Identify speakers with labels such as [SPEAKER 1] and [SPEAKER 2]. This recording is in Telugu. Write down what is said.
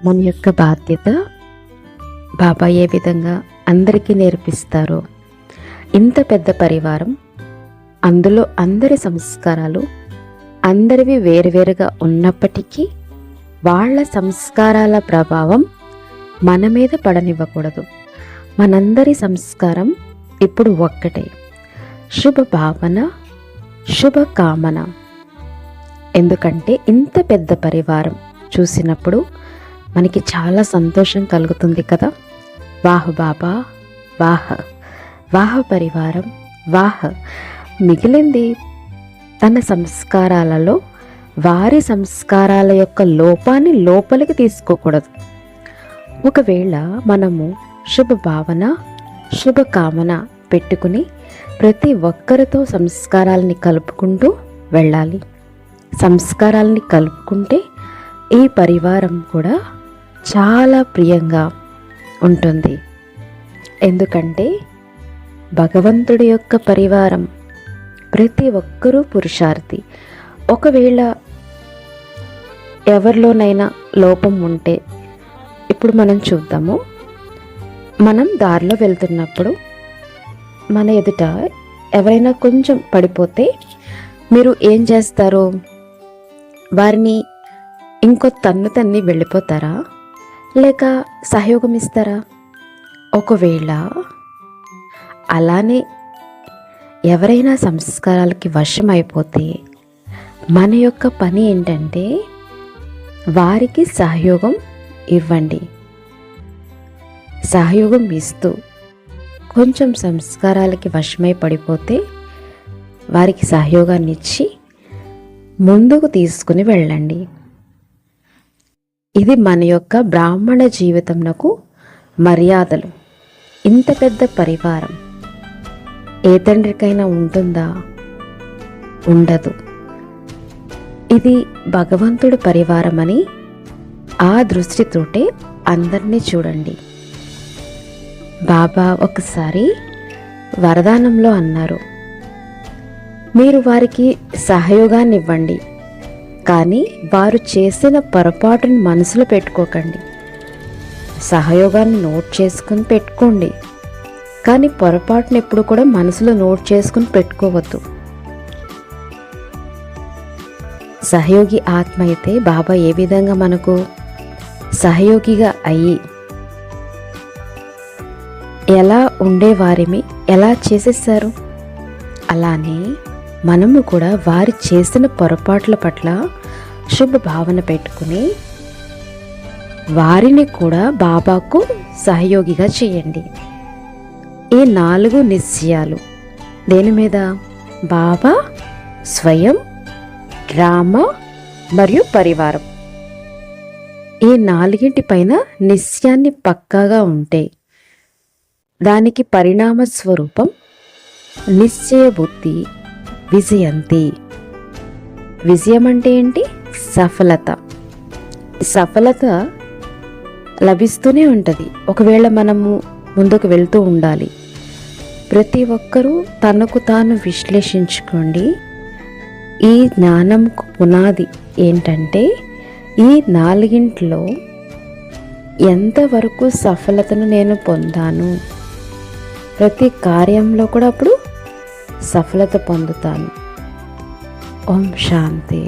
[SPEAKER 1] మన యొక్క బాధ్యత బాబా ఏ విధంగా అందరికీ నేర్పిస్తారో, ఇంత పెద్ద పరివారం, అందులో అందరి సంస్కారాలు అందరివి వేరువేరుగా ఉన్నప్పటికీ వాళ్ళ సంస్కారాల ప్రభావం మన మీద పడనివ్వకూడదు. మనందరి సంస్కారం ఇప్పుడు ఒక్కటే, శుభ భావన, శుభ కామన. ఎందుకంటే ఇంత పెద్ద పరివారం చూసినప్పుడు మనకి చాలా సంతోషం కలుగుతుంది కదా. వాహ్ బాబా, వాహ్ వాహ్ పరివారం, వాహ్. మిగిలింది తన సంస్కారాలలో వారి సంస్కారాల యొక్క లోపాన్ని లోపలికి తీసుకోకూడదు. ఒకవేళ మనము శుభ భావన, శుభ కామన పెట్టుకుని ప్రతి ఒక్కరితో సంస్కారాలని కలుపుకుంటూ వెళ్ళాలి. సంస్కారాలని కలుపుకుంటే ఈ పరివారం కూడా చాలా ప్రియంగా ఉంటుంది. ఎందుకంటే భగవంతుడి యొక్క పరివారం ప్రతి ఒక్కరూ పురుషార్థి. ఒకవేళ ఎవరిలోనైనా లోపం ఉంటే, ఇప్పుడు మనం చూద్దాము, మనం దారిలో వెళ్తున్నప్పుడు మన ఎదుట ఎవరైనా కొంచెం పడిపోతే మీరు ఏం చేస్తారు? వారిని ఇంకో తన్ని వెళ్ళిపోతారా, లేక సహయోగం ఇస్తారా? ఒకవేళ అలానే ఎవరైనా సంస్కారాలకి వశం అయిపోతే మన యొక్క పని ఏంటంటే వారికి సహయోగం ఇవ్వండి. సహయోగం ఇస్తూ కొంచెం సంస్కారాలకి వశమై పడిపోతే వారికి సహయోగాన్ని ఇచ్చి ముందుకు తీసుకుని వెళ్ళండి. ఇది మన యొక్క బ్రాహ్మణ జీవితంకు మర్యాదలు. ఇంత పెద్ద పరివారం ఏ తండ్రికైనా ఉంటుందా? ఉండదు. ఇది భగవంతుడి పరివారం అని ఆ దృష్టితోటే అందరినీ చూడండి. బాబా ఒకసారి వరదానంలో అన్నారు, మీరు వారికి సహయోగాన్ని ఇవ్వండి, కానీ వారు చేసిన పొరపాటుని మనసులో పెట్టుకోకండి. సహయోగాన్ని నోట్ చేసుకుని పెట్టుకోండి, కానీ పొరపాటును ఎప్పుడు కూడా మనసులో నోట్ చేసుకుని పెట్టుకోవద్దు. సహయోగి ఆత్మ అయితే బాబా ఏ విధంగా మనకు సహయోగిగా అయ్యి ఎలా ఉండేవారిని ఎలా చేసేసారు, అలానే మనము కూడా వారి చేసిన పొరపాట్ల పట్ల శుభ భావన పెట్టుకుని వారిని కూడా బాబాకు సహయోగిగా చేయండి. ఈ 4 నిశ్చయాలు దేని మీద? బాబా, స్వయం, రామ మరియు పరివారం. ఈ 4 పైన నిశ్చయాన్ని పక్కాగా ఉంటే దానికి పరిణామ స్వరూపం నిశ్చయ బుద్ధి విజయంతి. విజయం అంటే ఏంటి? సఫలత. సఫలత లభిస్తూనే ఉంటుంది. ఒకవేళ మనము ముందుకు వెళ్తూ ఉండాలి. ప్రతి ఒక్కరూ తనకు తాను విశ్లేషించుకోండి. ఈ జ్ఞానంకు పునాది ఏంటంటే ఈ 4 ఎంతవరకు సఫలతను నేను పొందాను, ప్రతి కార్యంలో కూడా అప్పుడు సఫలత పొందుతాను. ఓం శాంతి.